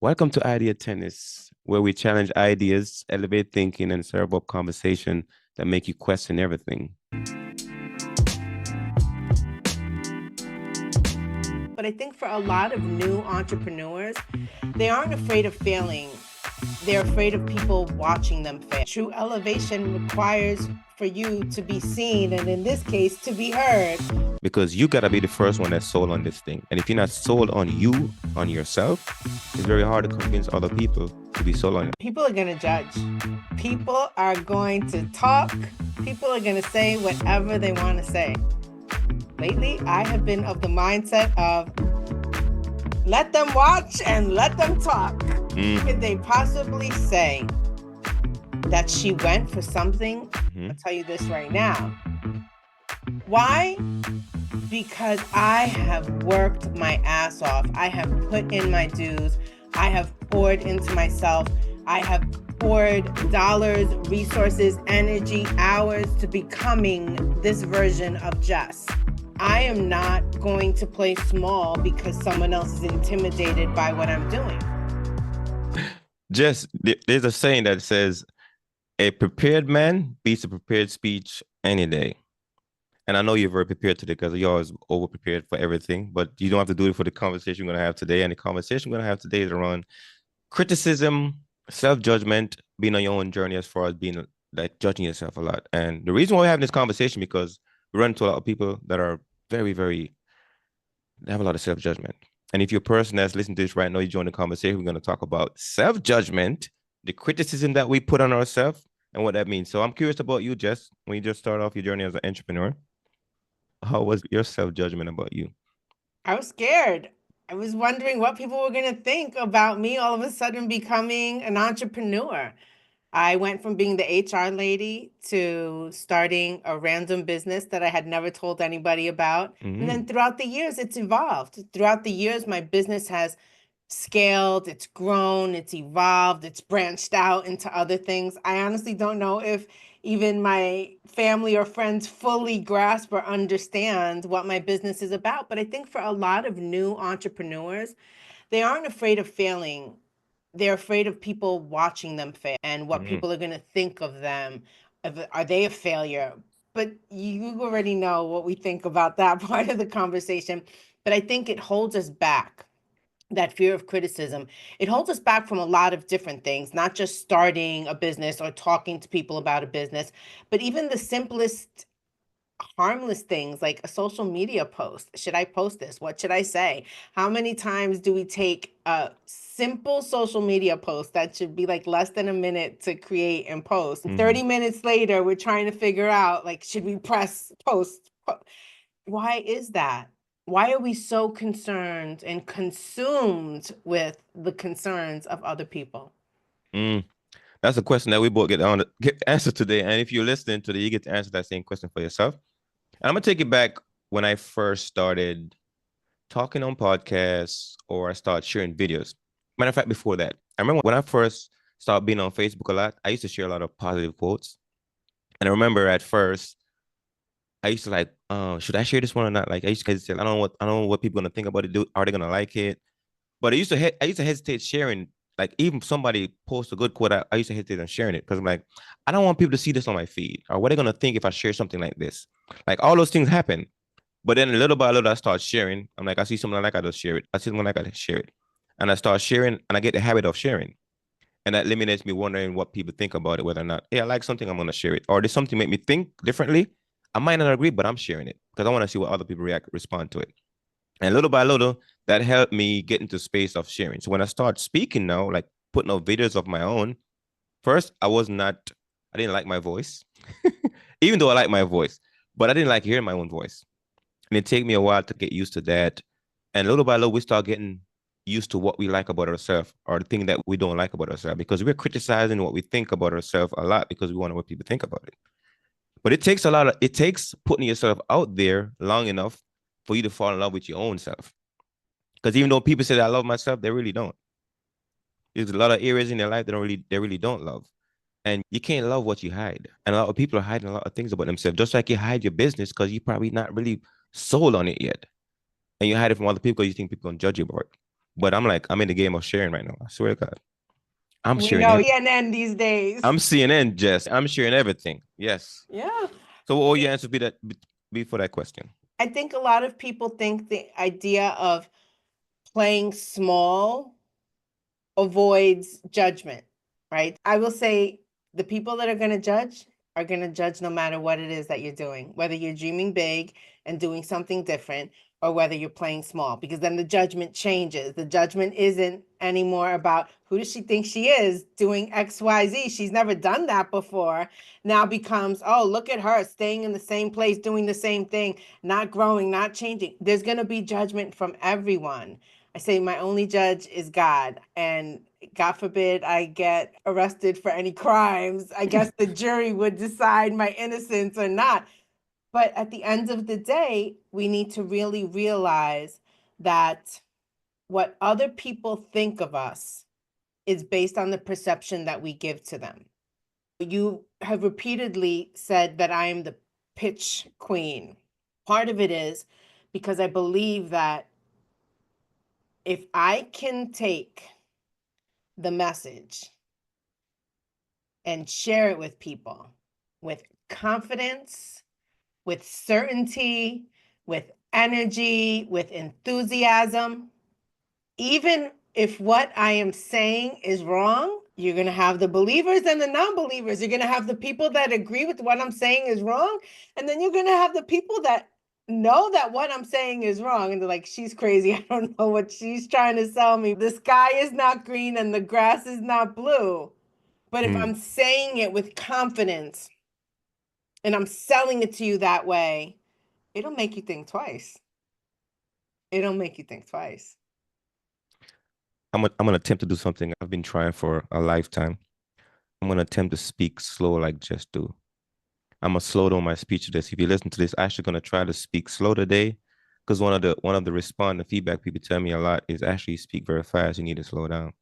Welcome to Idea Tennis, where we challenge ideas, elevate thinking, and serve up conversation that make you question everything. But I think for a lot of new entrepreneurs, they aren't afraid of failing. They're afraid of people watching them fail. True elevation requires for you to be seen, and in this case, to be heard. Because you gotta be the first one that's sold on this thing. And if you're not sold on you, on yourself, it's very hard to convince other people to be sold on it. People are going to judge. People are going to talk. People are going to say whatever they want to say. Lately, I have been of the mindset of let them watch and let them talk. Could they possibly say that she went for something? I'll tell you this right now. Why? Because I have worked my ass off. I have put in my dues. I have poured into myself. I have poured dollars, resources, energy, hours to becoming this version of Jess. I am not going to play small because someone else is intimidated by what I'm doing. Jess, there's a saying that says, a prepared man beats a prepared speech any day. And I know you're very prepared today because you're always over-prepared for everything, but you don't have to do it for the conversation we're going to have today. And the conversation we're going to have today is around criticism, self-judgment, being on your own journey as far as being like judging yourself a lot. And the reason why we're having this conversation because we run into a lot of people that are very, they have a lot of self-judgment. And if you're a person that's listening to this right now, you join the conversation, we're going to talk about self-judgment, the criticism that we put on ourselves, and what that means. So I'm curious about you, Jess, when you just start off your journey as an entrepreneur. How was your self-judgment about you? I was scared. I was wondering what people were going to think about me all of a sudden becoming an entrepreneur. I went from being the HR lady to starting a random business that I had never told anybody about. And then throughout the years, it's evolved. Throughout the years, my business has scaled, it's grown, it's evolved, it's branched out into other things. I honestly don't know if even my family or friends fully grasp or understand what my business is about. But I think for a lot of new entrepreneurs, they aren't afraid of failing. They're afraid of people watching them fail and what people are going to think of them. Are they a failure? But you already know what we think about that part of the conversation. But I think it holds us back. That fear of criticism, it holds us back from a lot of different things, not just starting a business or talking to people about a business, but even the simplest harmless things like a social media post. Should I post this? What should I say? How many times do we take a simple social media post that should be like less than a minute to create and post? 30 minutes later, we're trying to figure out, like, should we press post? Why is that? Why are we so concerned and consumed with the concerns of other people? That's a question that we both get answered today. And if you're listening today, you get to answer that same question for yourself. And I'm gonna take it back when I first started talking on podcasts or I started sharing videos. Matter of fact, before that, I remember when I first started being on Facebook a lot, I used to share a lot of positive quotes. And I remember at first, I used to like, should I share this one or not? Like I used to say, I don't know what people are gonna think about it. Are they gonna like it? But I used to hesitate sharing. Like even somebody posts a good quote, I used to hesitate on sharing it because I'm like, I don't want people to see this on my feed. Or what are they gonna think if I share something like this? Like all those things happen. But then little by little, I start sharing. I'm like, I see something I like, I just share it. I see something I like, I share it. And I start sharing and I get the habit of sharing. And that eliminates me wondering what people think about it, whether or not, hey, I like something, I'm gonna share it. Or does something make me think differently? I might not agree, but I'm sharing it because I want to see what other people respond to it. And little by little, that helped me get into space of sharing. So when I start speaking now, like putting out videos of my own, first, I didn't like my voice, even though I like my voice, but I didn't like hearing my own voice. And it took me a while to get used to that. And little by little, we start getting used to what we like about ourselves or the thing that we don't like about ourselves because we're criticizing what we think about ourselves a lot because we want to know what people think about it. But it takes putting yourself out there long enough for you to fall in love with your own self. Because even though people say that I love myself, they really don't. There's a lot of areas in their life they really don't love. And you can't love what you hide. And a lot of people are hiding a lot of things about themselves, just like you hide your business because you're probably not really sold on it yet. And you hide it from other people because you think people are going to judge you about it. But I'm like, I'm in the game of sharing right now. I swear to God. I'm We sharing know everything. CNN these days. I'm CNN, Jess. I'm sharing everything. Yes. Yeah. So what will your answer be for that question? I think a lot of people think the idea of playing small avoids judgment, right? I will say the people that are going to judge no matter what it is that you're doing, whether you're dreaming big and doing something different or whether you're playing small, because then the judgment changes. The judgment isn't anymore about who does she think she is doing XYZ. She's never done that before. Now becomes, oh, look at her staying in the same place, doing the same thing, not growing, not changing. There's going to be judgment from everyone. I say my only judge is God, and God forbid I get arrested for any crimes. I guess the jury would decide my innocence or not. But at the end of the day, we need to really realize that what other people think of us is based on the perception that we give to them. You have repeatedly said that I am the pitch queen. Part of it is because I believe that if I can take the message and share it with people with confidence, with certainty, with energy, with enthusiasm, even if what I am saying is wrong, you're going to have the believers and the non-believers. You're going to have the people that agree with what I'm saying is wrong. And then you're going to have the people that know that what I'm saying is wrong. And they're like, she's crazy. I don't know what she's trying to sell me. The sky is not green and the grass is not blue. But if I'm saying it with confidence and I'm selling it to you that way, it'll make you think twice. It'll make you think twice. I'm gonna attempt to do something I've been trying for a lifetime. I'm gonna attempt to speak slow like Jess do. I'm gonna slow down my speech to this. If you listen to this, I'm actually gonna try to speak slow today. Because one of the respond the feedback people tell me a lot is actually speak very fast. You need to slow down.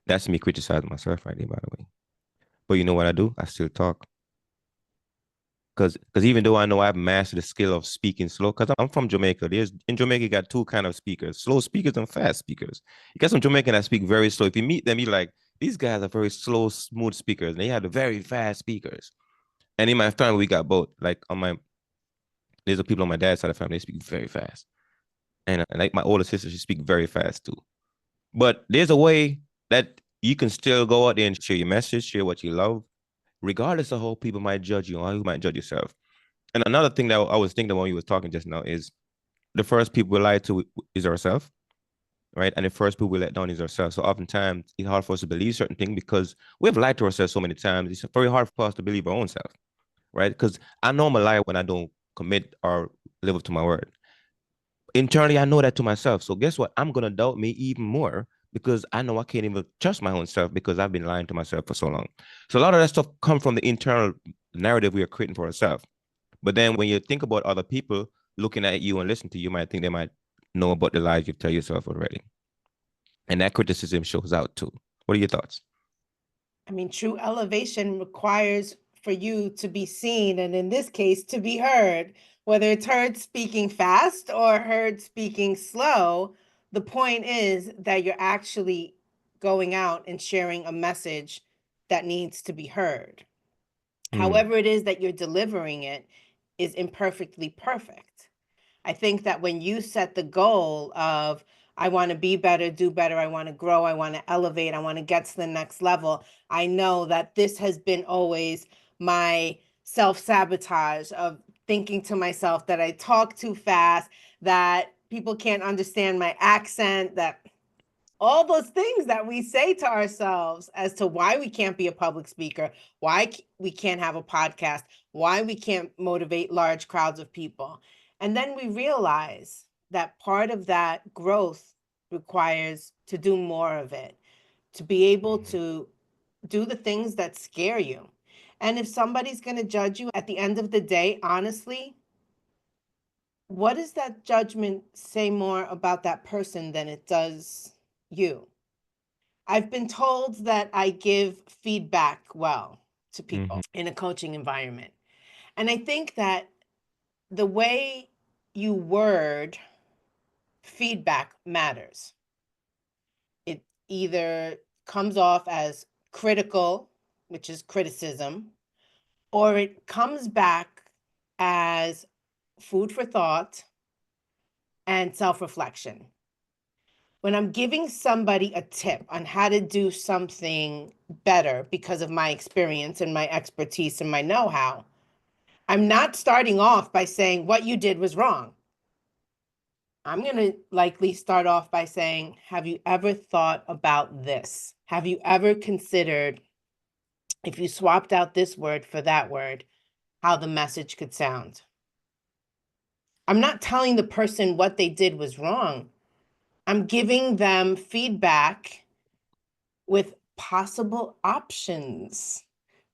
That's me criticizing myself right there, by the way. But you know what I do? I still talk. Because even though I know I've mastered the skill of speaking slow, because I'm from Jamaica. There's in Jamaica you got two kind of speakers: slow speakers and fast speakers. You got some Jamaican that speak very slow. If you meet them, you're like, these guys are very slow, smooth speakers. And they have the very fast speakers. And in my family, we got both. Like there's a people on my dad's side of the family, they speak very fast. And like my older sister, she speak very fast too. But there's a way that you can still go out there and share your message, share what you love, regardless of how people might judge you or how you might judge yourself. And another thing that I was thinking when you was talking just now is the first people we lie to is ourselves, right? And the first people we let down is ourselves. So oftentimes it's hard for us to believe certain things because we've lied to ourselves so many times. It's very hard for us to believe our own self, right? Because I know I'm a liar when I don't commit or live up to my word. Internally, I know that to myself. So guess what? I'm gonna doubt me even more because I know I can't even trust my own self because I've been lying to myself for so long. So a lot of that stuff comes from the internal narrative we are creating for ourselves. But then when you think about other people looking at you and listening to you, might think they might know about the lies you tell yourself already. And that criticism shows out too. What are your thoughts? I mean, true elevation requires for you to be seen, and in this case, to be heard. Whether it's heard speaking fast or heard speaking slow, the point is that you're actually going out and sharing a message that needs to be heard. However, it is that you're delivering it is imperfectly perfect. I think that when you set the goal of, I want to be better, do better, I want to grow, I want to elevate, I want to get to the next level, I know that this has been always my self sabotage of thinking to myself that I talk too fast, that people can't understand my accent, that all those things that we say to ourselves as to why we can't be a public speaker, why we can't have a podcast, why we can't motivate large crowds of people. And then we realize that part of that growth requires to do more of it, to be able to do the things that scare you. And if somebody's going to judge you at the end of the day, honestly, what does that judgment say more about that person than it does you? I've been told that I give feedback well to people in a coaching environment. And I think that the way you word feedback matters. either comes off as critical, which is criticism, or it comes back as food for thought and self-reflection. When I'm giving somebody a tip on how to do something better because of my experience and my expertise and my know-how, I'm not starting off by saying what you did was wrong. I'm going to likely start off by saying, have you ever thought about this? Have you ever considered, if you swapped out this word for that word, how the message could sound? I'm not telling the person what they did was wrong. I'm giving them feedback with possible options,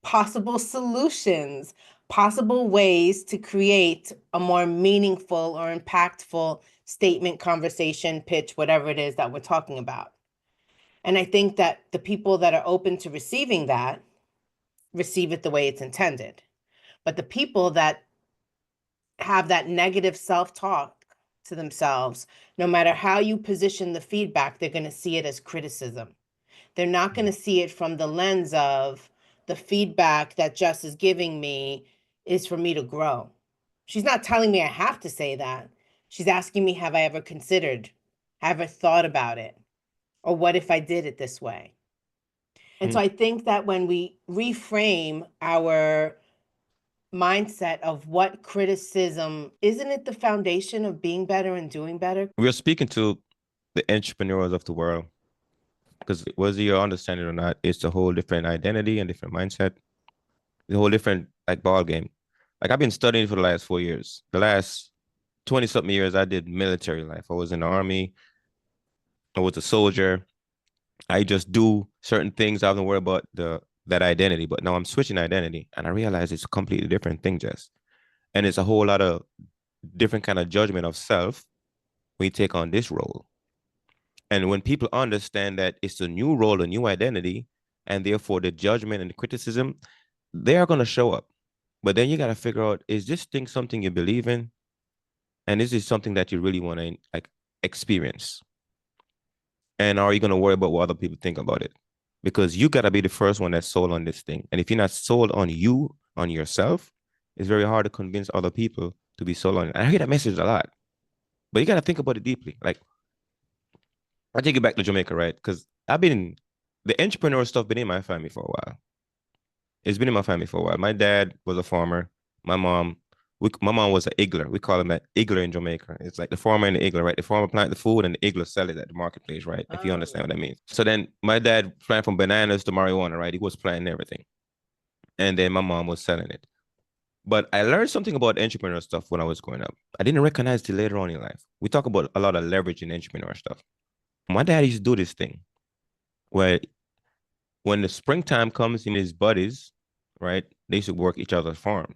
possible solutions, possible ways to create a more meaningful or impactful statement, conversation, pitch, whatever it is that we're talking about. And I think that the people that are open to receiving that receive it the way it's intended. But the people that have that negative self-talk to themselves, no matter how you position the feedback, they're going to see it as criticism. They're not going to see it from the lens of the feedback that Jess is giving me is for me to grow. She's not telling me I have to say that. She's asking me, have I ever considered, have I thought about it? Or what if I did it this way? And so I think that when we reframe our mindset of what criticism, isn't it the foundation of being better and doing better? We're speaking to the entrepreneurs of the world because whether you understand it or not, it's a whole different identity and different mindset, the whole different like ball game. Like I've been studying for the last 4 years. The last 20 something years, I did military life. I was in the army. I was a soldier. I just do certain things. I don't worry about that identity. But now I'm switching identity, and I realize it's a completely different thing, Jess. And it's a whole lot of different kind of judgment of self when you take on this role. And when people understand that it's a new role, a new identity, and therefore the judgment and the criticism, they are going to show up. But then you got to figure out, is this thing something you believe in? And is this something that you really want to like experience? And are you going to worry about what other people think about it? Because you got to be the first one that's sold on this thing. And if you're not sold on you, on yourself, it's very hard to convince other people to be sold on it. I hear that message a lot, but you got to think about it deeply. Like, I take it back to Jamaica, right? Because the entrepreneur stuff been in my family for a while. It's been in my family for a while. My dad was a farmer. My mom, my mom was an igler. We call him that igler in Jamaica. It's like the farmer and the igler, right? The farmer plant the food and the igler sell it at the marketplace, right? If you understand what that means. So then my dad planted from bananas to marijuana, right? He was planting everything. And then my mom was selling it. But I learned something about entrepreneur stuff when I was growing up. I didn't recognize till later on in life. We talk about a lot of leverage in entrepreneur stuff. My dad used to do this thing where when the springtime comes in his buddies, right, they used to work each other's farm.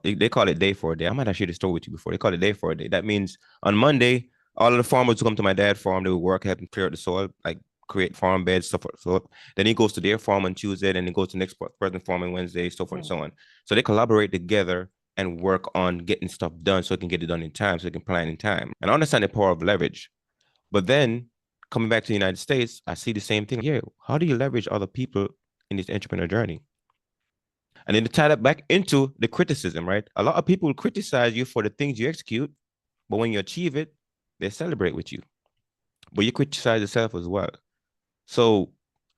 They call it day for a day. I might have shared the story with you before. They call it day for a day. That means on Monday, all of the farmers would come to my dad's farm. They would work, help him clear out the soil, like create farm beds, stuff. So then he goes to their farm on Tuesday, then he goes to the next person farm on Wednesday, so forth and so on. So they collaborate together and work on getting stuff done so they can get it done in time, so they can plan in time. And I understand the power of leverage. But then coming back to the United States, I see the same thing. Yeah, how do you leverage other people in this entrepreneur journey? And then to tie that back into the criticism, right? A lot of people will criticize you for the things you execute, but when you achieve it, they celebrate with you. But you criticize yourself as well. So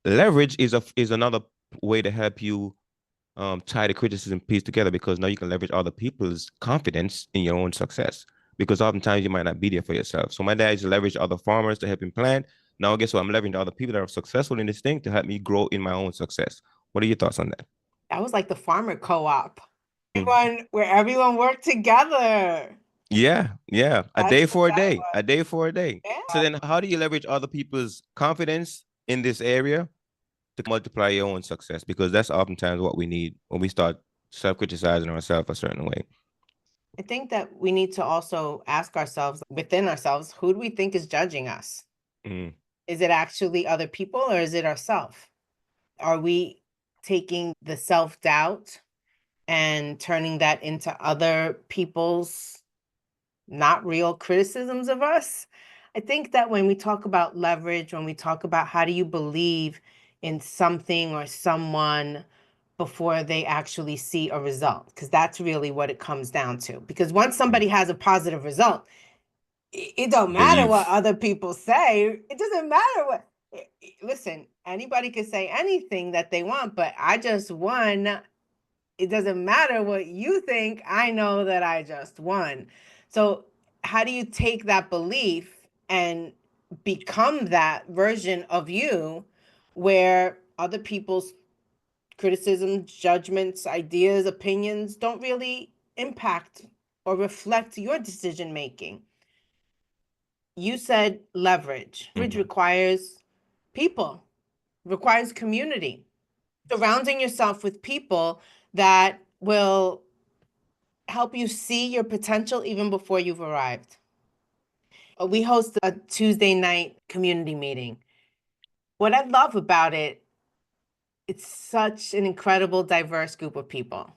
leverage is another way to help you tie the criticism piece together because now you can leverage other people's confidence in your own success. Because oftentimes you might not be there for yourself. So my dad used to leverage other farmers to help him plan. Now guess what? I'm leveraging other people that are successful in this thing to help me grow in my own success. What are your thoughts on that? That was like the farmer co-op. Where everyone worked together. Yeah, yeah. A That's day what for a that day. was. A day for a day. Yeah. So then how do you leverage other people's confidence in this area to multiply your own success? Because that's oftentimes what we need when we start self-criticizing ourselves a certain way. I think that we need to also ask ourselves within ourselves, who do we think is judging us? Mm. Is it actually other people or is it ourselves? Are we taking the self-doubt and turning that into other people's not real criticisms of us? I think that when we talk about leverage, when we talk about how do you believe in something or someone before they actually see a result, because that's really what it comes down to. Because once somebody has a positive result, it don't matter what Believe. other people say. It doesn't matter what. Listen, anybody can say anything that they want, but I just won. It doesn't matter what you think. I know that I just won. So, how do you take that belief and become that version of you where other people's criticisms, judgments, ideas, opinions don't really impact or reflect your decision making? You said leverage. Leverage requires people, requires community, surrounding yourself with people that will help you see your potential even before you've arrived. We host a Tuesday night community meeting. What I love about it, it's such an incredible, diverse group of people,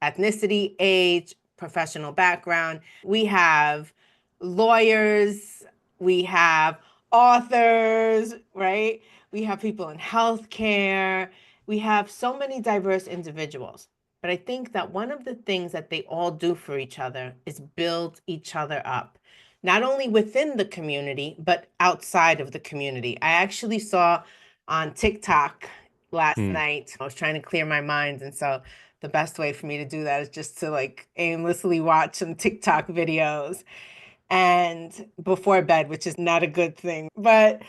ethnicity, age, professional background. We have lawyers, we have authors, right? We have people in healthcare. We have so many diverse individuals. But I think that one of the things that they all do for each other is build each other up, not only within the community, but outside of the community. I actually saw on TikTok last night. I was trying to clear my mind. And so the best way for me to do that is just to like aimlessly watch some TikTok videos and before bed, which is not a good thing. But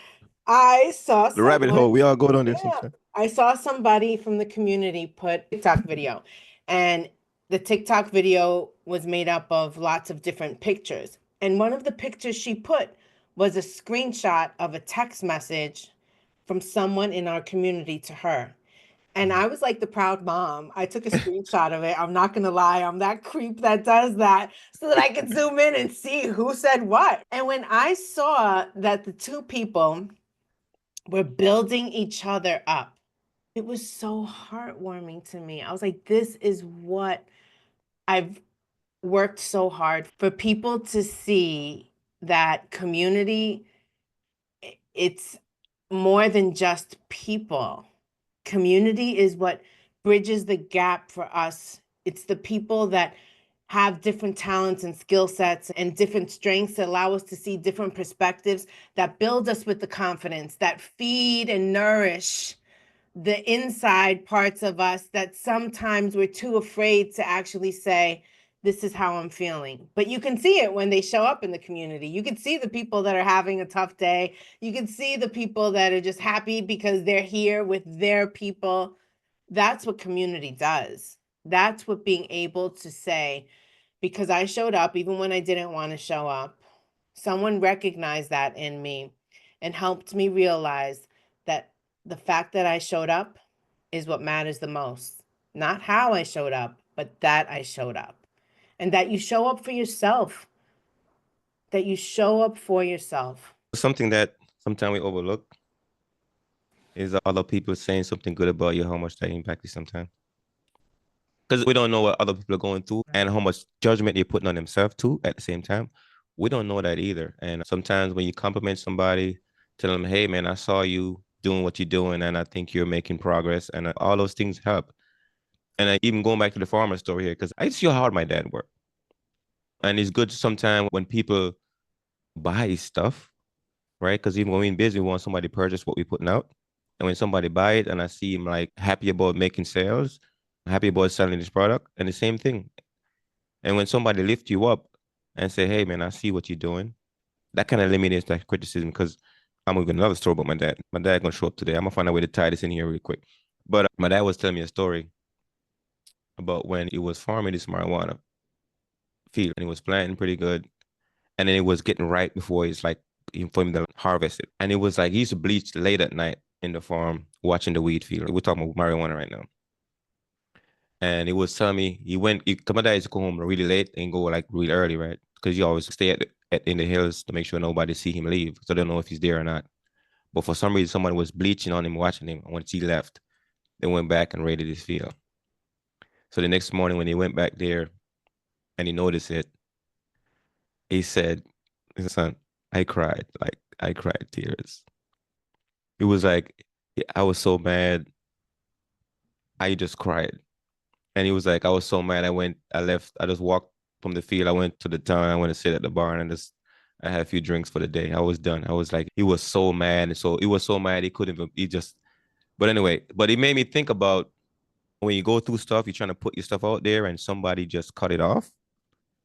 I saw The rabbit hole. someone, We all go down there yeah, sometimes. I saw somebody from the community put TikTok video, and the TikTok video was made up of lots of different pictures. And one of the pictures she put was a screenshot of a text message from someone in our community to her. And I was like the proud mom. I took a screenshot of it. I'm not gonna lie, I'm that creep that does that so that I can zoom in and see who said what. And when I saw that the two people were building each other up, it was so heartwarming to me. I was like, this is what I've worked so hard for people to see, that community, it's more than just people. Community is what bridges the gap for us. It's the people that have different talents and skill sets and different strengths that allow us to see different perspectives, that build us with the confidence, that feed and nourish the inside parts of us that sometimes we're too afraid to actually say, this is how I'm feeling. But you can see it when they show up in the community. You can see the people that are having a tough day. You can see the people that are just happy because they're here with their people. That's what community does. That's what being able to say, because I showed up even when I didn't want to show up. Someone recognized that in me and helped me realize that the fact that I showed up is what matters the most. Not how I showed up, but that I showed up. And that you show up for yourself. That you show up for yourself. Something that sometimes we overlook is other people saying something good about you, how much that impact you sometimes. Because we don't know what other people are going through and how much judgment they're putting on themselves too at the same time. We don't know that either. And sometimes when you compliment somebody, tell them, hey, man, I saw you doing what you're doing and I think you're making progress. And all those things help. And even going back to the farmer story here, because I see how hard my dad worked. And it's good sometimes when people buy stuff, right? Because even when we're in business, we want somebody to purchase what we're putting out. And when somebody buy it and I see him like happy about making sales, happy about selling this product, and the same thing. And when somebody lift you up and say, hey man, I see what you're doing, that kind of eliminates that criticism. Because I'm gonna give another story about my dad. My dad gonna show up today. I'm gonna find a way to tie this in here really quick. But my dad was telling me a story about when he was farming this marijuana field and he was planting pretty good. And then it was getting right before it's like for him to harvest it. And it was like he used to bleach late at night in the farm watching the weed field. We're talking about marijuana right now. And he was telling me cause my dad used to go home really late and go like really early, right? Because he always stay in the hills to make sure nobody see him leave. So they don't know if he's there or not. But for some reason, someone was bleaching on him, watching him. And once he left, they went back and raided his field. So the next morning when he went back there and he noticed it, he said, son, I cried. Like I cried tears. It was like I was so mad. I just cried. And he was like, I was so mad. I left, I just walked from the field. I went to the town. I went to sit at the bar and I had a few drinks for the day. I was done. I was like, he was so mad. And so he was so mad. He couldn't even, he just, but anyway, but it made me think about when you go through stuff, you're trying to put your stuff out there and somebody just cut it off.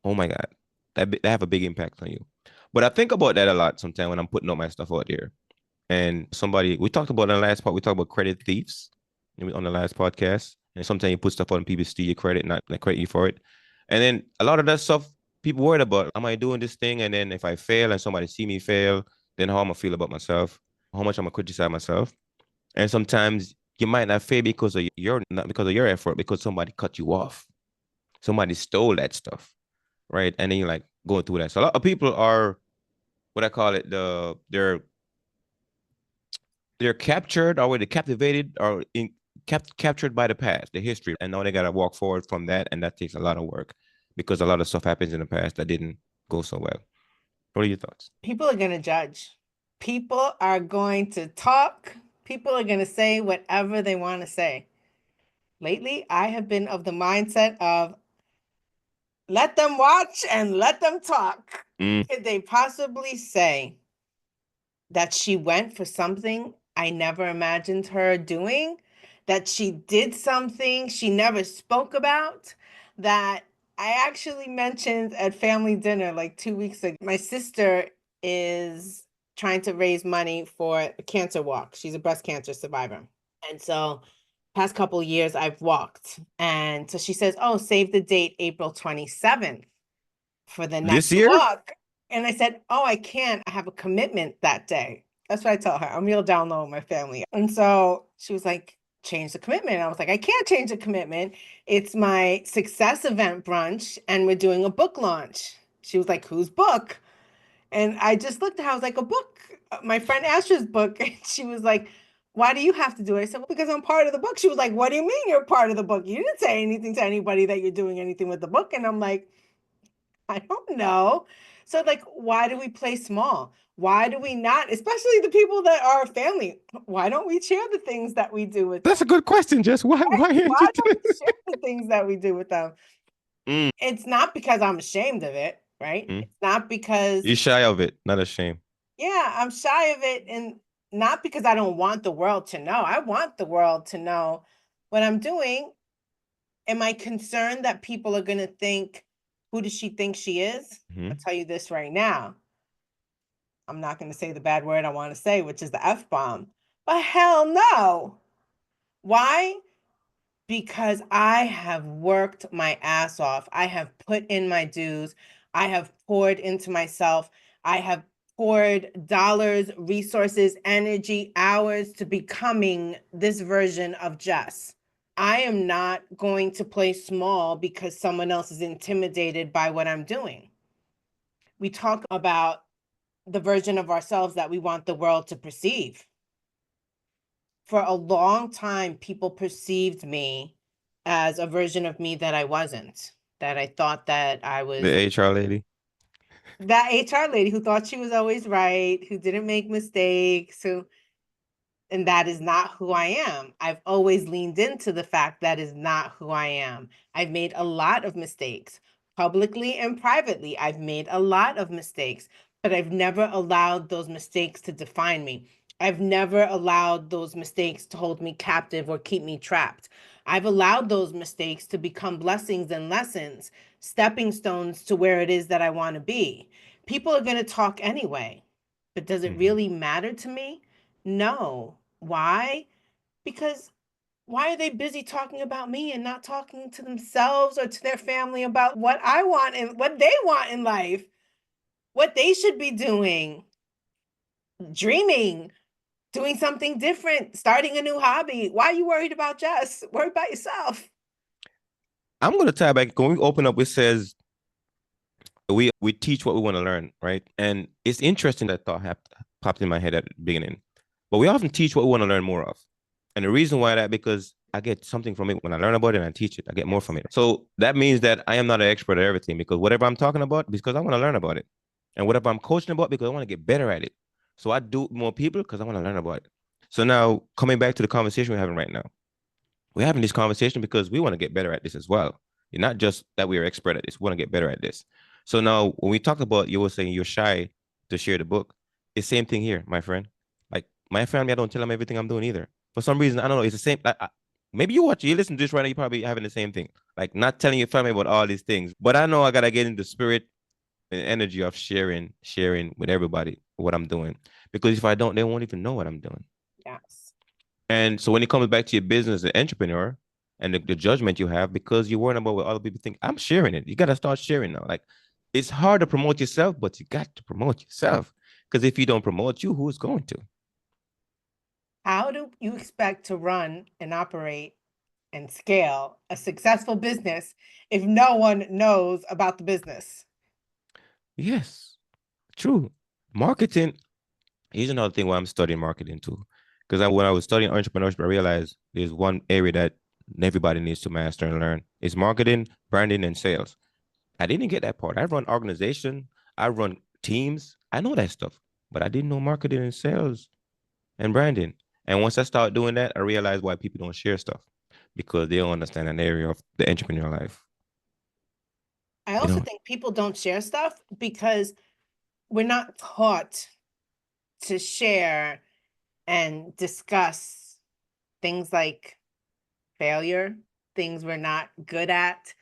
Oh my God, that have a big impact on you. But I think about that a lot sometimes when I'm putting out my stuff out there. And somebody, we talked about in the last part, we talked about credit thieves on the last podcast. And sometimes you put stuff on people steal your credit, not like credit you for it. And then a lot of that stuff people worried about, am I doing this thing? And then if I fail and somebody see me fail, then how I'm gonna feel about myself, how much I'm gonna criticize myself. And sometimes you might not fail because of your not because of your effort, because somebody cut you off. Somebody stole that stuff. Right. And then you're like going through that. So a lot of people are what I call it, they're captured or they're captivated or captured by the past, the history, and now they gotta walk forward from that, and that takes a lot of work because a lot of stuff happens in the past that didn't go so well. What are your thoughts? People are going to judge. People are going to talk. People are going to say whatever they want to say. Lately, I have been of the mindset of let them watch and let them talk. Could they possibly say that she went for something I never imagined her doing? That she did something she never spoke about? That I actually mentioned at family dinner like 2 weeks ago. My sister is trying to raise money for a cancer walk. She's a breast cancer survivor. And so past couple of years I've walked. And so she says, "Oh, save the date April 27th for the next This year? walk." And I said, "Oh, I can't. I have a commitment that day." That's what I tell her. I'm real down low with my family. And so she was like, "Change the commitment." I was like, "I can't change the commitment. It's my success event brunch and we're doing a book launch." She was like, "Whose book?" And I just looked at her, I was like, "A book, my friend Asher's book." And she was like, "Why do you have to do it?" I said, "Well, because I'm part of the book." She was like, "What do you mean you're part of the book? You didn't say anything to anybody that you're doing anything with the book." And I'm like, "I don't know." So, like, why do we play small? Why do we not, especially the people that are family, why don't we share the things that we do with them? That's a good question, Jess. Why? Right? Why ain't Why you don't we share the things that we do with them? Mm, It's not because I'm ashamed of it, right? mm. It's not because, You're shy of it, not ashamed. yeah, I'm shy of it, and not because I don't want the world to know. I want the world to know what I'm doing. Am I concerned that people are going to think, who does she think she is? I'll Mhm. tell you this right now. I'm not going to say the bad word I want to say, which is the F bomb. But hell no. Why? Because I have worked my ass off. I have put in my dues. I have poured into myself. I have poured dollars, resources, energy, hours to becoming this version of Jess. I am not going to play small because someone else is intimidated by what I'm doing. We talk about the version of ourselves that we want the world to perceive. For a long time, people perceived me as a version of me that I wasn't, that I thought that I The was HR lady. that HR lady who thought she was always right, who didn't make mistakes, who and that is not who I am. I've always leaned into the fact that is not who I am. I've made a lot of mistakes, publicly and privately. I've made a lot of mistakes, but I've never allowed those mistakes to define me. I've never allowed those mistakes to hold me captive or keep me trapped. I've allowed those mistakes to become blessings and lessons, stepping stones to where it is that I want to be. People are going to talk anyway, but does it Mhm. really matter to me? No. Why? Because why are they busy talking about me and not talking to themselves or to their family about what I want and what they want in life, what they should be doing, dreaming, doing something different, starting a new hobby? Why are you worried about Jess? Worry about yourself. I'm gonna tie back. When we open up, it says we teach what we want to learn, right? And it's interesting that thought popped in my head at the beginning. But we often teach what we want to learn more of. And the reason why that because I get something from it when I learn about it and I teach it. I get more from it. So that means that I am not an expert at everything because whatever I'm talking about, because I want to learn about it. And whatever I'm coaching about, because I want to get better at it. So I do more people because I want to learn about it. So now coming back to the conversation we're having right now, we're having this conversation because we want to get better at this as well. You're not just that we are expert at this, we want to get better at this. So now when we talk about, you were saying you're shy to share the book, it's the same thing here, my friend. Like my family, I don't tell them everything I'm doing either. For some reason, I don't know. It's the same. Maybe you listen to this right now, you're probably having the same thing. Like not telling your family about all these things. But I know I gotta get in the spirit and energy of sharing with everybody what I'm doing. Because if I don't, they won't even know what I'm doing. Yes. And so when it comes back to your business as an entrepreneur and the judgment you have because you're worrying about what other people think, I'm sharing it. You got to start sharing now. Like it's hard to promote yourself, but you got to promote yourself. Because if you don't promote you, who's going to? How do you expect to run and operate and scale a successful business if no one knows about the business? Yes, true. Marketing is another thing why I'm studying marketing too. Because when I was studying entrepreneurship, I realized there's one area that everybody needs to master and learn. It's marketing, branding, and sales. I didn't get that part. I run organization, I run teams. I know that stuff, but I didn't know marketing and sales and branding. And once I started doing that, I realized why people don't share stuff because they don't understand an area of the entrepreneur life. I They also don't. think people don't share stuff because we're not taught to share and discuss things like failure, things we're not good at,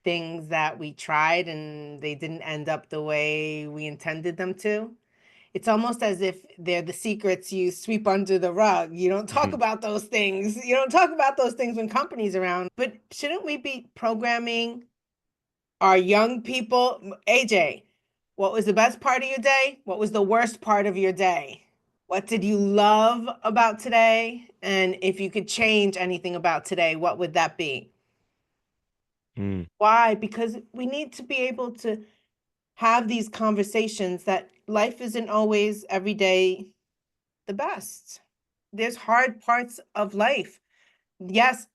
things that we tried and they didn't end up the way we intended them to. It's almost as if they're the secrets you sweep under the rug. You don't talk Mhm. about those things. You don't talk about those things when companies around. But shouldn't we be programming our young people? AJ, what was the best part of your day? What was the worst part of your day? What did you love about today? And if you could change anything about today, what would that be? Mm. Why? Because we need to be able to have these conversations that life isn't always every day the best. There's hard parts of life. Yes,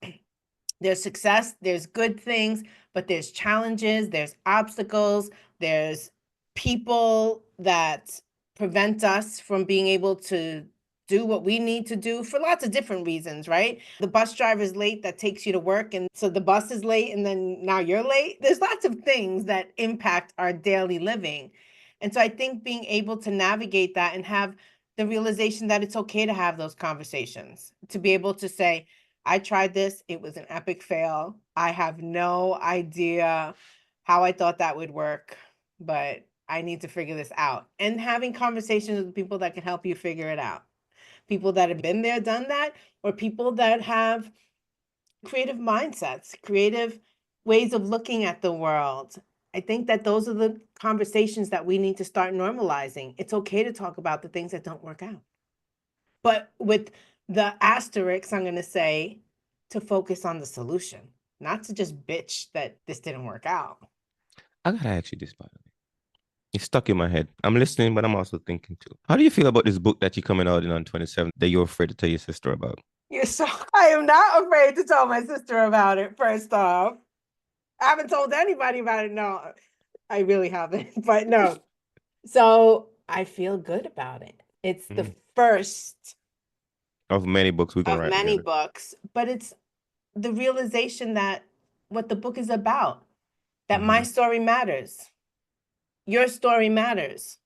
there's success, there's good things, but there's challenges, there's obstacles, there's people that prevent us from being able to do what we need to do for lots of different reasons, right? The bus driver is late that takes you to work, and so the bus is late, and then now you're late. There's lots of things that impact our daily living. And so I think being able to navigate that and have the realization that it's okay to have those conversations, to be able to say, I tried this, it was an epic fail. I have no idea how I thought that would work, but I need to figure this out. And having conversations with people that can help you figure it out. People that have been there, done that, or people that have creative mindsets, creative ways of looking at the world. I think that those are the conversations that we need to start normalizing. It's okay to talk about the things that don't work out. But with the asterisk, I'm going to say to focus on the solution, not to just bitch that this didn't work out. I gotta ask you this, by the way. It's stuck in my head. I'm listening, but I'm also thinking too. How do you feel about this book that you're coming out in on 27 that you're afraid to tell your sister about? You're so, I am not afraid to tell my sister about it, first off. I haven't told anybody about it. No, I really haven't, but no. So I feel good about it. It's the Mhm. first Of many books we're gonna of write many together. books, but it's the realization that what the book is about, that my Mm-hmm. story matters, your story matters,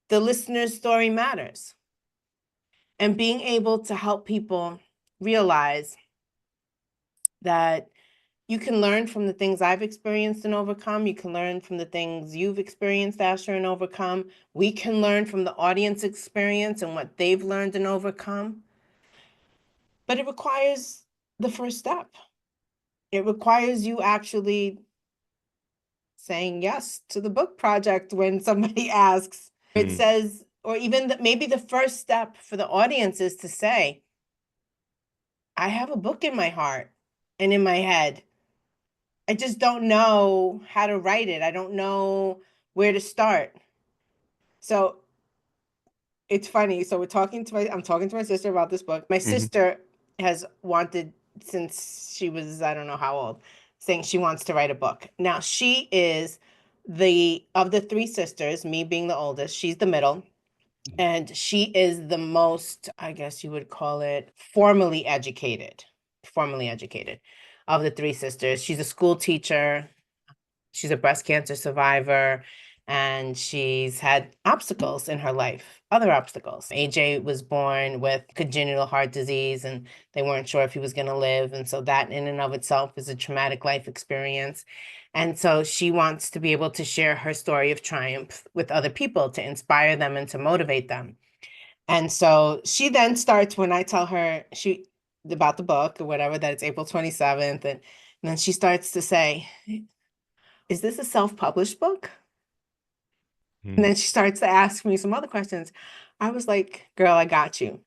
the listener's story matters. And being able to help people realize that you can learn from the things I've experienced and overcome. You can learn from the things you've experienced, Asher, and overcome. We can learn from the audience experience and what they've learned and overcome. But it requires the first step. It requires you actually saying yes to the book project when somebody asks. It Mm. says, or even maybe the first step for the audience is to say, I have a book in my heart and in my head. I just don't know how to write it. I don't know where to start. So it's funny. So I'm talking to my sister about this book. My Mhm. sister has wanted since she was, I don't know how old, saying she wants to write a book. Now she is Of the three sisters, me being the oldest, she's the middle. And she is the most, I guess you would call it, formally educated of the three sisters. She's a school teacher. She's a breast cancer survivor, and she's had obstacles in her life, other obstacles. AJ was born with congenital heart disease, and they weren't sure if he was going to live. And so that in and of itself is a traumatic life experience. And so she wants to be able to share her story of triumph with other people to inspire them and to motivate them. And so she then starts when I tell her about the book or whatever, that it's April 27th. And then she starts to say, is this a self-published book? And then she starts to ask me some other questions. I was like, girl, I got you.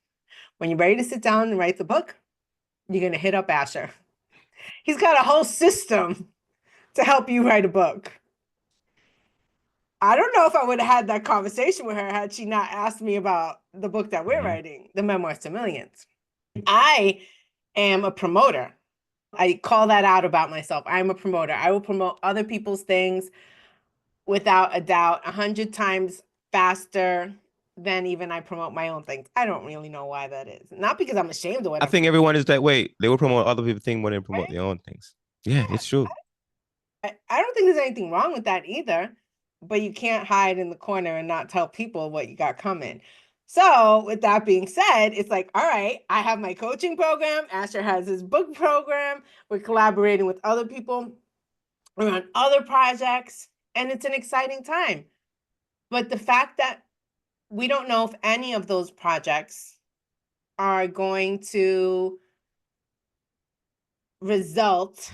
When you're ready to sit down and write the book, you're going to hit up Asher. He's got a whole system to help you write a book. I don't know if I would have had that conversation with her had she not asked me about the book that we're writing, The Memoirs to Millions. I am a promoter. I call that out about myself. I'm a promoter. I will promote other people's things without a doubt 100 times faster than even I promote my own things. I don't really know why that is. Not because I'm ashamed of I whatever. think everyone is that way. They will promote other people's things more than promote Right? their own things. Yeah, Yeah. it's true. I don't think there's anything wrong with that either, but you can't hide in the corner and not tell people what you got coming. So, with that being said, it's like, all right, I have my coaching program. Asher has his book program. We're collaborating with other people. We're on other projects, and it's an exciting time. But the fact that we don't know if any of those projects are going to result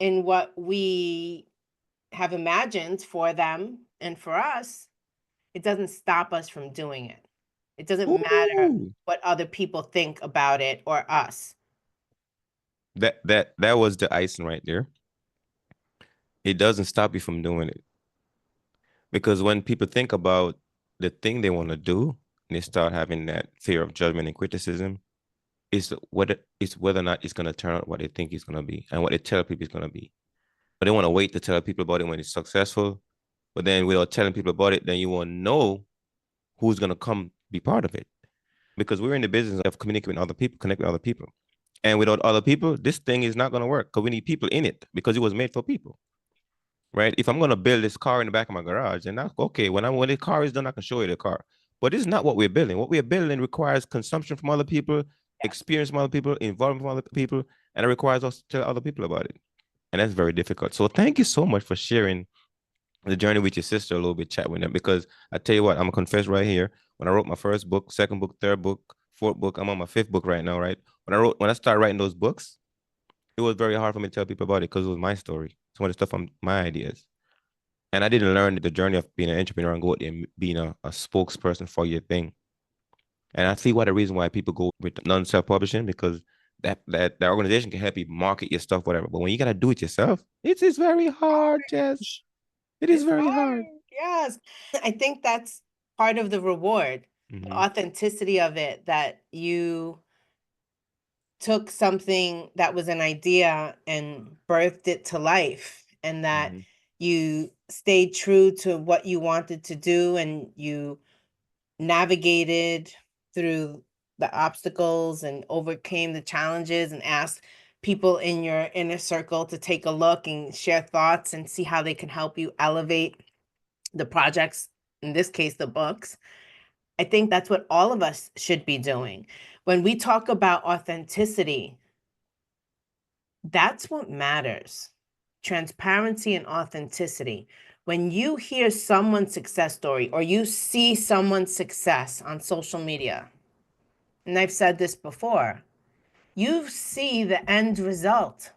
in what we have imagined for them and for us, it doesn't stop us from doing it. It doesn't matter Ooh. what other people think about it or us. That was the icing right there. It doesn't stop you from doing it. Because when people think about the thing they want to do, and they start having that fear of judgment and criticism, it's whether or not it's gonna turn out what they think it's gonna be and what they tell people it's gonna be. But they want to wait to tell people about it when it's successful. But then without telling people about it, then you won't know who's gonna come be part of it. Because we're in the business of communicating with other people, connect with other people. And without other people, this thing is not gonna work because we need people in it because it was made for people. Right? If I'm gonna build this car in the back of my garage, and that's okay. When the car is done, I can show you the car. But this is not what we're building. What we're building requires consumption from other people, experience from other people, involvement from other people, and it requires us to tell other people about it. And that's very difficult. So thank you so much for sharing the journey with your sister a little bit, chat with them. Because I tell you what, I'm gonna confess right here. When I wrote my first book, second book, third book, fourth book, I'm on my fifth book right now, right? When I started writing those books, it was very hard for me to tell people about it because it was my story. Some of the stuff from my ideas. And I didn't learn the journey of being an entrepreneur and go out there and being a spokesperson for your thing. And I see why the reason why people go with non-self-publishing because that organization can help you market your stuff, whatever. But when you gotta do it yourself, it's very hard, Jess. It is It's very hard. hard. Yes. I think that's part of the reward, the Mm-hmm. authenticity of it, that you took something that was an idea and birthed it to life, and that Mm-hmm. you stayed true to what you wanted to do, and you navigated through the obstacles and overcame the challenges and asked people in your inner circle to take a look and share thoughts and see how they can help you elevate the projects, in this case, the books. I think that's what all of us should be doing. When we talk about authenticity, that's what matters. Transparency and authenticity. When you hear someone's success story or you see someone's success on social media, and I've said this before, you see the end result.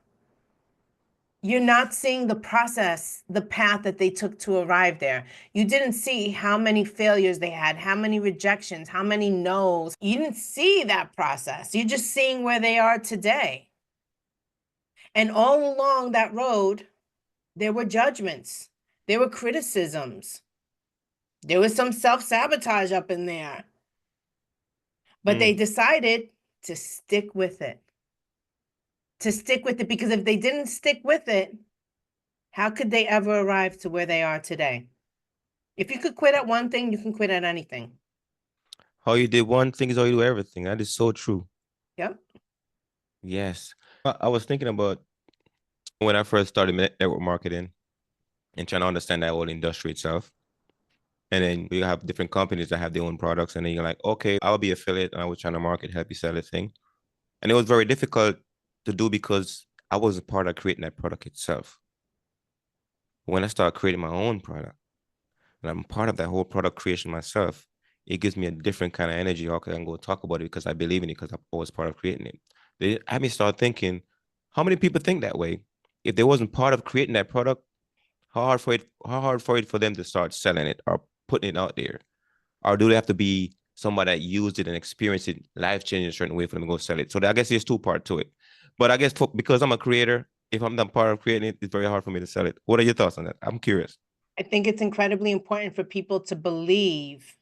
You're not seeing the process, the path that they took to arrive there. You didn't see how many failures they had, how many rejections, how many no's. You didn't see that process. You're just seeing where they are today. And all along that road, there were judgments, there were criticisms, there was some self-sabotage up in there. But they decided to stick with it. To stick with it, because if they didn't stick with it, how could they ever arrive to where they are today? If you could quit at one thing, you can quit at anything. How you did one thing is how you do everything. That is so true. Yep. Yes. I was thinking about when I first started network marketing and trying to understand that whole industry itself. And then you have different companies that have their own products. And then you're like, okay, I'll be affiliate. And I was trying to market, help you sell a thing. And it was very difficult to do because I wasn't part of creating that product itself. When I started creating my own product, and I'm part of that whole product creation myself, it gives me a different kind of energy. Okay, I can go talk about it because I believe in it because I was part of creating it. They had me start thinking, how many people think that way? If they wasn't part of creating that product, how hard for it for them to start selling it or putting it out there? Or do they have to be somebody that used it and experienced it life changing a certain way for them to go sell it? So I guess there's two part to it. But I guess because I'm a creator, if I'm not part of creating it, it's very hard for me to sell it. What are your thoughts on that? I'm curious. I think it's incredibly important for people to believe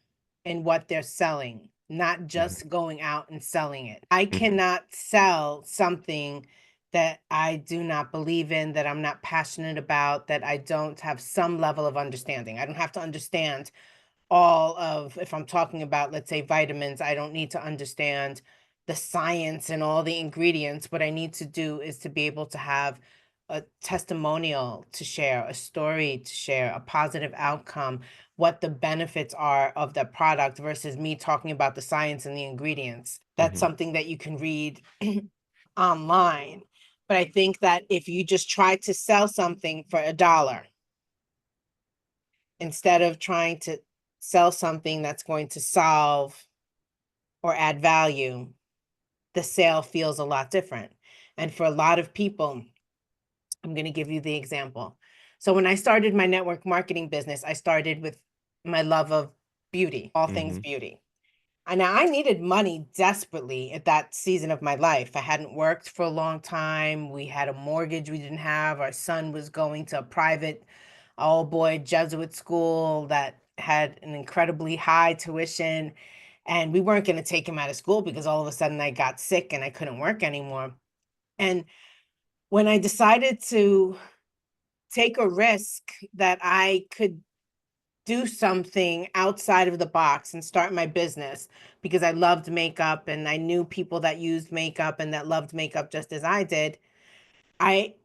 in what they're selling, not Mhm, just going out and selling it. I mhm, cannot sell something that I do not believe in, that I'm not passionate about, that I don't have some level of understanding. I don't have to understand all of, if I'm talking about, let's say, vitamins, I don't need to understand the science and all the ingredients. What I need to do is to be able to have a testimonial to share, a story to share, a positive outcome, what the benefits are of the product versus me talking about the science and the ingredients. That's mhm. something that you can read online. But I think that if you just try to sell something for $1, instead of trying to sell something that's going to solve or add value, the sale feels a lot different. And for a lot of people, I'm going to give you the example. So when I started my network marketing business, I started with my love of beauty, all things Mm-hmm. beauty. And now I needed money desperately at that season of my life. I hadn't worked for a long time. We had a mortgage we didn't have. Our son was going to a private, oh boy, Jesuit school that had an incredibly high tuition. And we weren't going to take him out of school because all of a sudden I got sick and I couldn't work anymore. And when I decided to take a risk that I could do something outside of the box and start my business because I loved makeup and I knew people that used makeup and that loved makeup just as I did, I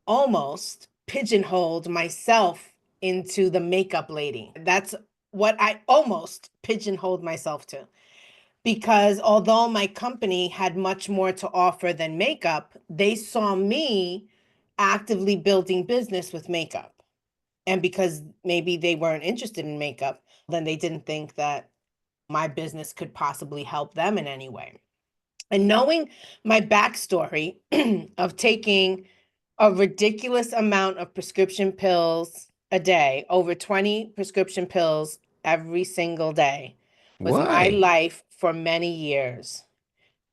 almost pigeonholed myself into the makeup lady. That's what I almost pigeonholed myself to. Because although my company had much more to offer than makeup, they saw me actively building business with makeup. And because maybe they weren't interested in makeup, then they didn't think that my business could possibly help them in any way. And knowing my backstory of taking a ridiculous amount of prescription pills a day, over 20 prescription pills every single day, was my Why? life for many years.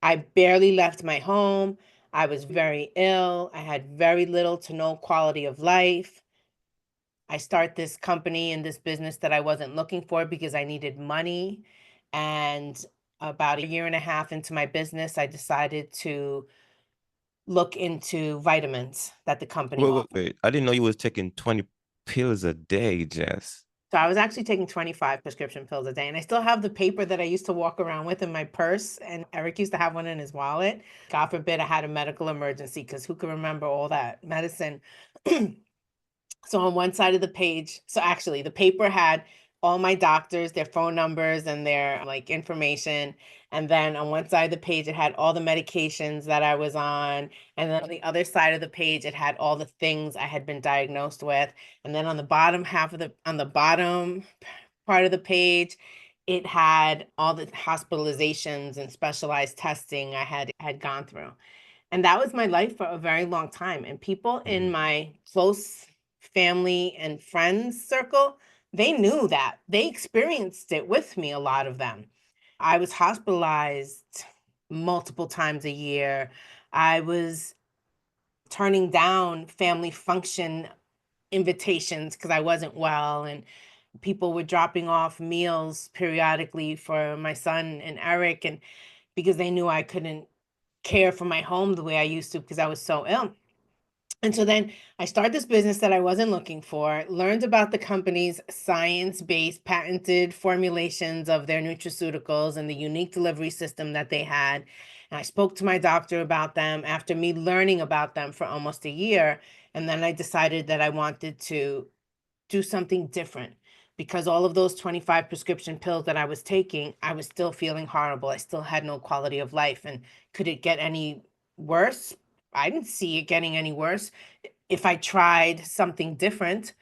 I barely left my home. I was very ill. I had very little to no quality of life. I start this company and this business that I wasn't looking for because I needed money. And about a year and a half into my business, I decided to look into vitamins that the company Wait, wait, offered. wait. I didn't know you was taking 20 pills a day, Jess. So I was actually taking 25 prescription pills a day. And I still have the paper that I used to walk around with in my purse. And Eric used to have one in his wallet. God forbid I had a medical emergency, because who can remember all that medicine? So on one side of the page, so actually the paper had all my doctors, their phone numbers and their like information. And then on one side of the page, it had all the medications that I was on. And then on the other side of the page, it had all the things I had been diagnosed with. And then on the bottom half of on the bottom part of the page, it had all the hospitalizations and specialized testing I had gone through. And that was my life for a very long time. And people in Mhm. my close family and friends circle, they knew that. They experienced it with me, a lot of them. I was hospitalized multiple times a year. I was turning down family function invitations because I wasn't well, and people were dropping off meals periodically for my son and Eric, and because they knew I couldn't care for my home the way I used to because I was so ill. And so then I started this business that I wasn't looking for, learned about the company's science-based patented formulations of their nutraceuticals and the unique delivery system that they had. And I spoke to my doctor about them after me learning about them for almost a year. And then I decided that I wanted to do something different because all of those 25 prescription pills that I was taking, I was still feeling horrible. I still had no quality of life. And could it get any worse? I didn't see it getting any worse if I tried something different.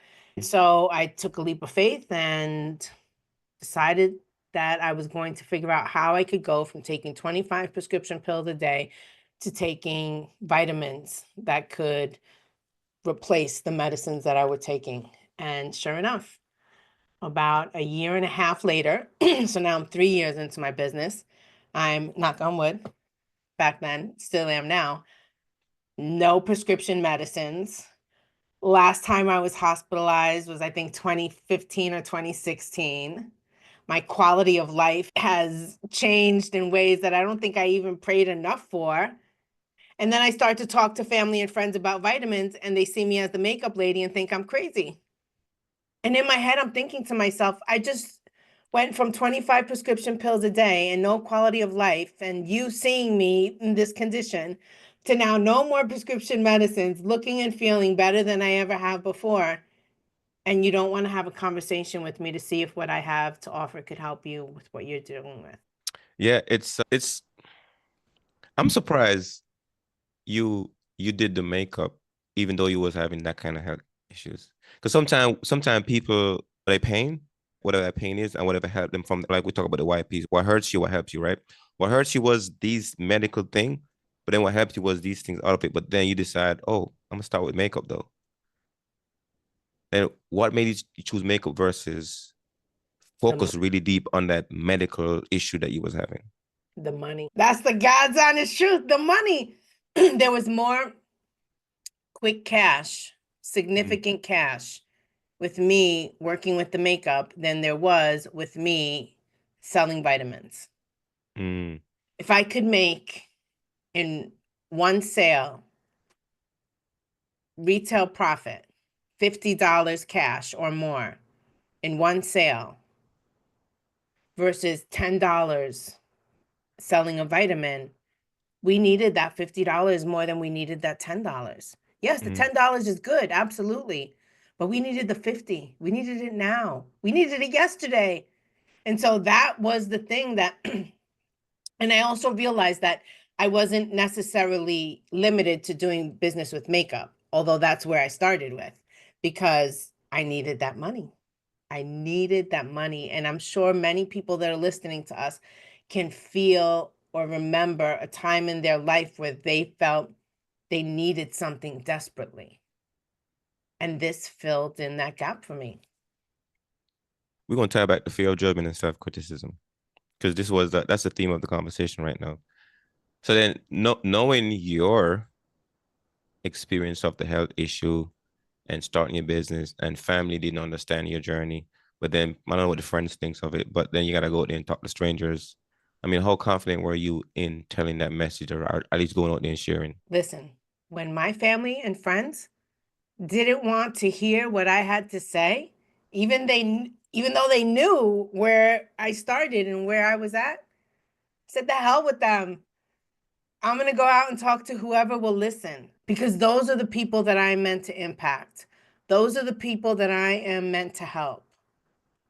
So I took a leap of faith and decided that I was going to figure out how I could go from taking 25 prescription pills a day to taking vitamins that could replace the medicines that I was taking. And sure enough, about a year and a half later, so now I'm 3 years into my business, I'm, knock on wood, back then, still am now, no prescription medicines. Last time I was hospitalized was, I think, 2015 or 2016. My quality of life has changed in ways that I don't think I even prayed enough for. And then I start to talk to family and friends about vitamins, and they see me as the makeup lady and think I'm crazy. And in my head, I'm thinking to myself, I just went from 25 prescription pills a day and no quality of life, and you seeing me in this condition, to now no more prescription medicines, looking and feeling better than I ever have before. And you don't want to have a conversation with me to see if what I have to offer could help you with what you're dealing with. Yeah, it's I'm surprised you did the makeup even though you was having that kind of health issues. Because sometimes people they pain, whatever that pain is, and whatever helped them from like we talk about the white piece. What hurts you, what helps you, right? What hurts you was these medical thing, but then what helped you was these things out of it. But then you decide, oh, I'm gonna start with makeup though. And what made you choose makeup versus The, focus really deep on that medical issue that you was having? the money. That's the God's honest truth. The money. There was more quick cash, Mm, significant cash with me working with the makeup than there was with me selling vitamins. mm, If I could make in one sale retail profit $50 cash or more in one sale versus $10 selling a vitamin, we needed that $50 more than we needed that $10. Yes, the mm. $10 is good, absolutely. But we needed the 50. We needed it now. We needed it yesterday. And so that was the thing that, and I also realized that I wasn't necessarily limited to doing business with makeup, although that's where I started with, because I needed that money. I needed that money. And I'm sure many people that are listening to us can feel or remember a time in their life where they felt they needed something desperately. And this filled in that gap for me. We're gonna tie back to fear of judgment and self-criticism because that's the theme of the conversation right now. So then, knowing your experience of the health issue and starting your business, and family didn't understand your journey, but then I don't know what the friends thinks of it. But then you gotta go out there and talk to strangers. I mean, how confident were you in telling that message, or at least going out there and sharing? Listen, when my family and friends didn't want to hear what I had to say, even though they knew where I started and where I was at, I said the hell with them. I'm going to go out and talk to whoever will listen because those are the people that I'm meant to impact. Those are the people that I am meant to help.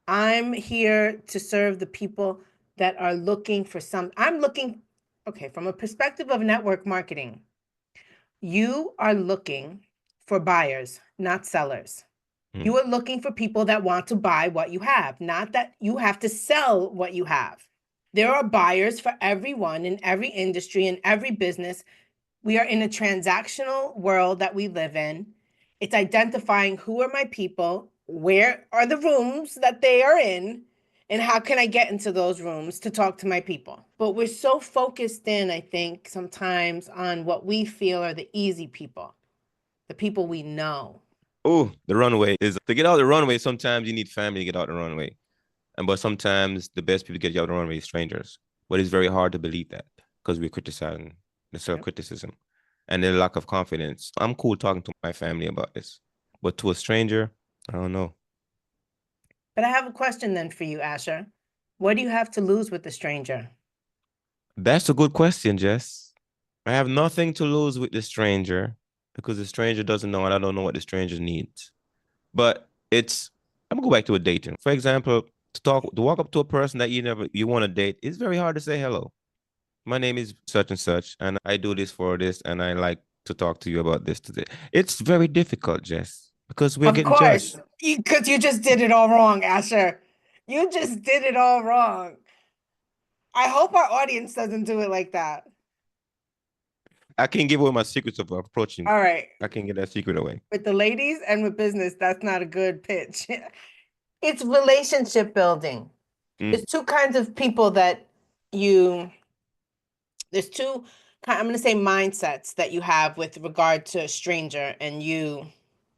I'm here to serve the people that are looking for I'm looking, okay, from a perspective of network marketing, you are looking for buyers, not sellers. Mm, You are looking for people that want to buy what you have, not that you have to sell what you have. There are buyers for everyone in every industry and every business. We are in a transactional world that we live in. It's identifying who are my people, where are the rooms that they are in, and how can I get into those rooms to talk to my people. But we're so focused in, I think, sometimes on what we feel are the easy people, the people we know. oh, the runway is to get out the runway. Sometimes you need family to get out the runway, and but sometimes the best people to get you out the runway is strangers. But it's very hard to believe that because we're criticizing the Yep. self-criticism. and their lack of confidence. I'm cool talking to my family about this, but to a stranger, I don't know. But I have a question then for you, Asher. What do you have to lose with the stranger? That's a good question, Jess. I have nothing to lose with the stranger because the stranger doesn't know, and I don't know what the stranger needs. But I'm gonna go back to a dating. For example, to walk up to a person that you want to date, it's very hard to say hello. My name is such and such, and I do this for this, and I like to talk to you about this today. It's very difficult, Jess, because we're Of getting judged. course, because you just did it all wrong, Asher. You just did it all wrong. I hope our audience doesn't do it like that. I can give away my secrets of approaching. All right. I can get that secret away. With the ladies and with business, that's not a good pitch. It's relationship building. Mm, There's two kinds of people that you, there's two, I'm going to say mindsets that you have with regard to a stranger and you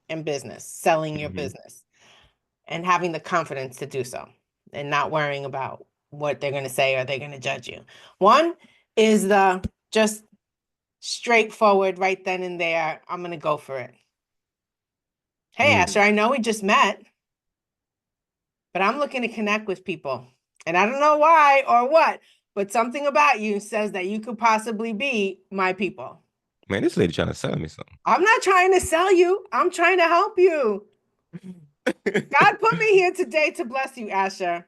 in business, selling your hmm business and having the confidence to do so and not worrying about what they're going to say or they're going to judge you. One is the just straightforward right then and there, I'm going to go for it. Hey, Mm. Asher, I know we just met, but I'm looking to connect with people. And I don't know why or what, but something about you says that you could possibly be my people. Man, this lady trying to sell me something. I'm not trying to sell you. I'm trying to help you. God put me here today to bless you, Asher.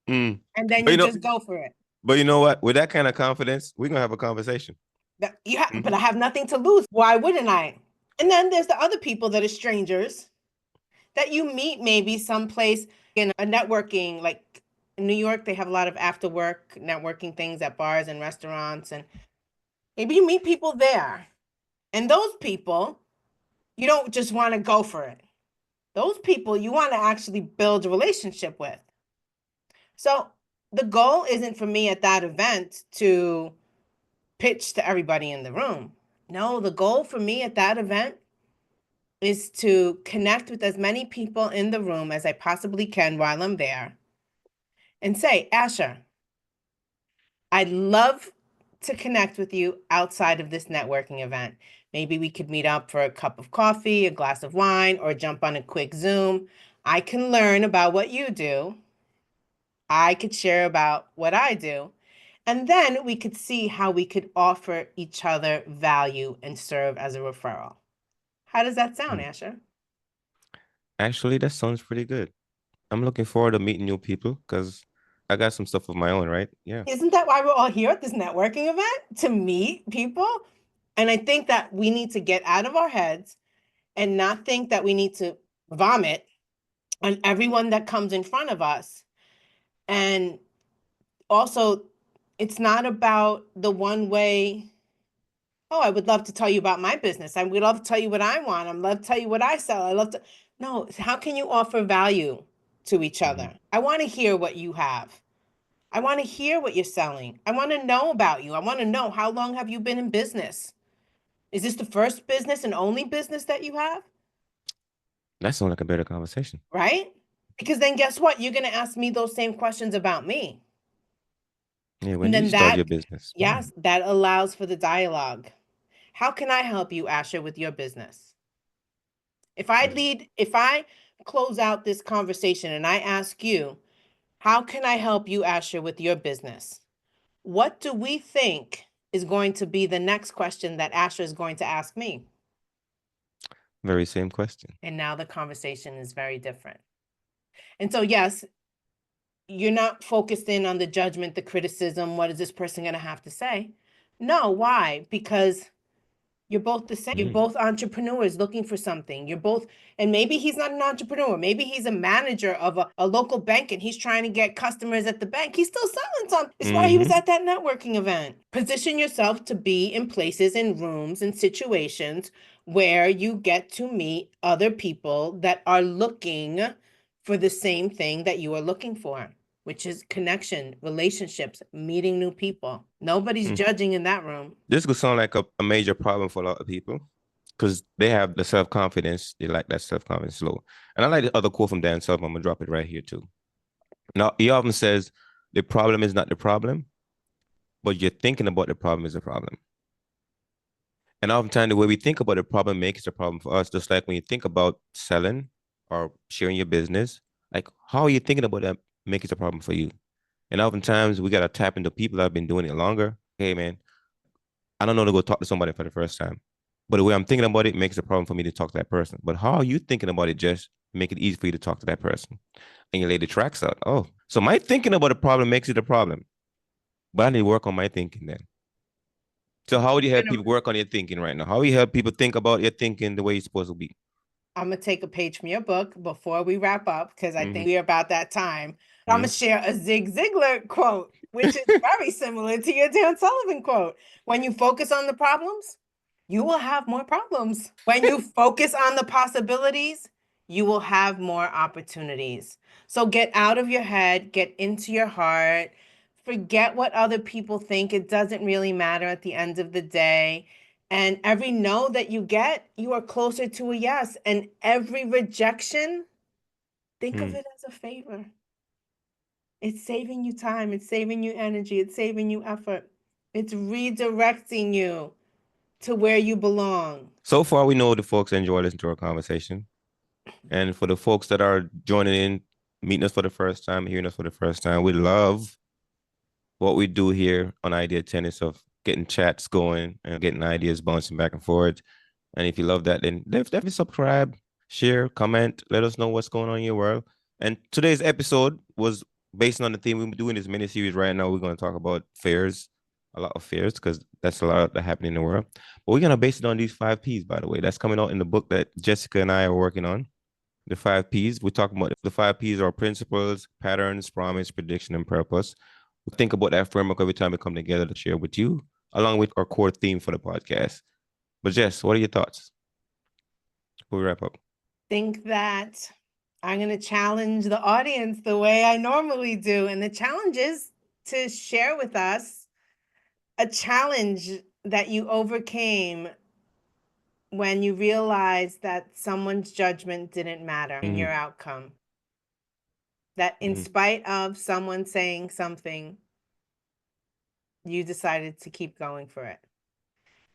Mm. And then But you just go for it. but you know what? With that kind of confidence, we're gonna have a conversation. But I Hmm have nothing to lose. Why wouldn't I? And then there's the other people that are strangers that you meet maybe someplace in a networking, like in New York, they have a lot of after work networking things at bars and restaurants. And maybe you meet people there. And those people, you don't just want to go for it. Those people you want to actually build a relationship with. So the goal isn't for me at that event to pitch to everybody in the room. No, the goal for me at that event is to connect with as many people in the room as I possibly can while I'm there and say, Asher, I'd love to connect with you outside of this networking event. Maybe we could meet up for a cup of coffee, a glass of wine, or jump on a quick Zoom. I can learn about what you do. I could share about what I do. And then we could see how we could offer each other value and serve as a referral. How does that sound, Asher? Actually, that sounds pretty good. I'm looking forward to meeting new people because I got some stuff of my own, right? Yeah. Isn't that why we're all here at this networking event? To meet people? And I think that we need to get out of our heads and not think that we need to vomit on everyone that comes in front of us. And also, it's not about the one way. Oh, I would love to tell you about my business. I would love to tell you what I want. I'd love to tell you what I sell. I love to. No, how can you offer value to each hmm other? I want to hear what you have. I want to hear what you're selling. I want to know about you. I want to know how long have you been in business? Is this the first business and only business that you have? That sounds like a better conversation. Right? Because then guess what? You're going to ask me those same questions about me. Yeah, when And did you then start your that, business? yes, that allows for the dialogue. How can I help you, Asher, with your business? If I close out this conversation and I ask you, how can I help you, Asher, with your business? What do we think is going to be the next question that Asher is going to ask me? Very same question. And now the conversation is very different. And so, yes, you're not focused in on the judgment, the criticism. What is this person going to have to say? No, why? Because you're both the same. You're Mm. both entrepreneurs looking for something. You're both, and maybe he's not an entrepreneur. Maybe he's a manager of a local bank and he's trying to get customers at the bank. He's still selling something. It's why he was hmm at that networking event. Position yourself to be in places, in rooms, in situations where you get to meet other people that are looking for the same thing that you are looking for, which is connection, relationships, meeting new people. Nobody's Mm. judging in that room. This could sound like a major problem for a lot of people because they have the self-confidence. They like that self-confidence low. And I like the other quote from Dan Sullivan. I'm gonna drop it right here too. Now, he often says the problem is not the problem, but you're thinking about the problem is a problem. And oftentimes the way we think about a problem makes it a problem for us. Just like when you think about selling or sharing your business, like how are you thinking about that makes it a problem for you? And oftentimes we gotta tap into people that have been doing it longer. Hey man, I don't know to go talk to somebody for the first time. But the way I'm thinking about it makes it a problem for me to talk to that person. But how are you thinking about it, Just make it easy for you to talk to that person? And you lay the tracks out. Oh, so my thinking about a problem makes it a problem. But I need to work on my thinking then. So how would you help people work on your thinking right now? How do you help people think about your thinking the way it's supposed to be? I'm gonna take a page from your book before we wrap up because I think Mm-hmm. we're about that time. I'm Mm-hmm. gonna share a Zig Ziglar quote, which is very similar to your Dan Sullivan quote. When you focus on the problems, you will have more problems. When you focus on the possibilities, you will have more opportunities. So get out of your head, get into your heart, forget what other people think. It doesn't really matter at the end of the day. And every no that you get, you are closer to a yes. And every rejection, think of Mm. it as a favor. It's saving you time, it's saving you energy, it's saving you effort, it's redirecting you to where you belong. So far, we know the folks enjoy listening to our conversation. And for the folks that are joining in, meeting us for the first time, hearing us for the first time, we love what we do here on Idea Tennis of getting chats going and getting ideas bouncing back and forth. And if you love that, then definitely subscribe, share, comment, let us know what's going on in your world. And today's episode was based on the theme we're doing this mini series right now. We're going to talk about fears, a lot of fears, because that's a lot that happening in the world. But we're going to base it on these 5 P's, by the way. That's coming out in the book that Jessica and I are working on. The 5 P's. We're talking about the 5 P's are principles, patterns, promise, prediction, and purpose. We think about that framework every time we come together to share with you, along with our core theme for the podcast. But Jess, what are your thoughts? Before we wrap up. Think that I'm going to challenge the audience the way I normally do. And the challenge is to share with us a challenge that you overcame when you realized that someone's judgment didn't matter in your outcome. That in spite of someone saying something, you decided to keep going for it.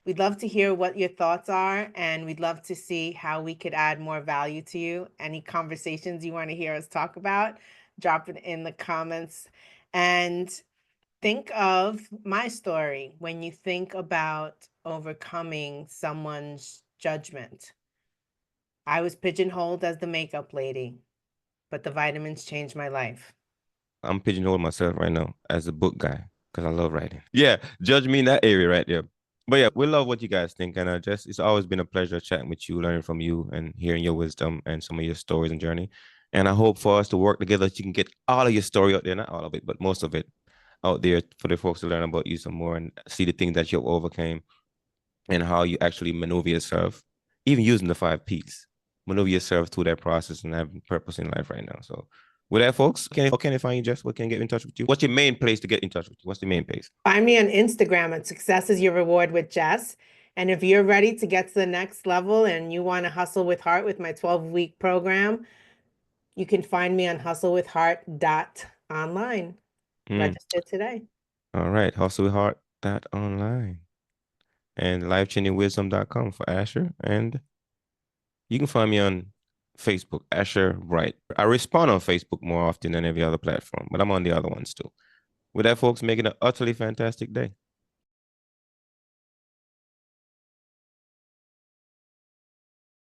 We'd love to hear what your thoughts are, and we'd love to see how we could add more value to you. Any conversations you want to hear us talk about, drop it in the comments. And think of my story when you think about overcoming someone's judgment. I was pigeonholed as the makeup lady, but the vitamins changed my life. I'm pigeonholing myself right now as a book guy because I love writing. Yeah, judge me in that area right there. But yeah, we love what you guys think. And just it's always been a pleasure chatting with you, learning from you and hearing your wisdom and some of your stories and journey. And I hope for us to work together that you can get all of your story out there, not all of it, but most of it out there for the folks to learn about you some more and see the things that you've overcame and how you actually maneuver yourself, even using the 5 P's, maneuver yourself through that process and have purpose in life right now. So with that, folks, how can they find you, Jess? What can get in touch with you? What's your main place to get in touch with you? What's the main place? Find me on Instagram at Success is Your Reward with Jess. And if you're ready to get to the next level and you want to hustle with heart with my 12-week program, you can find me on hustlewithheart.online. Register today. All right. Hustle with Heart that online and lifechangingwisdom.com for Asher. And you can find me on Facebook, Asher Wright. I respond on Facebook more often than every other platform, but I'm on the other ones too. With that, folks, make it an utterly fantastic day.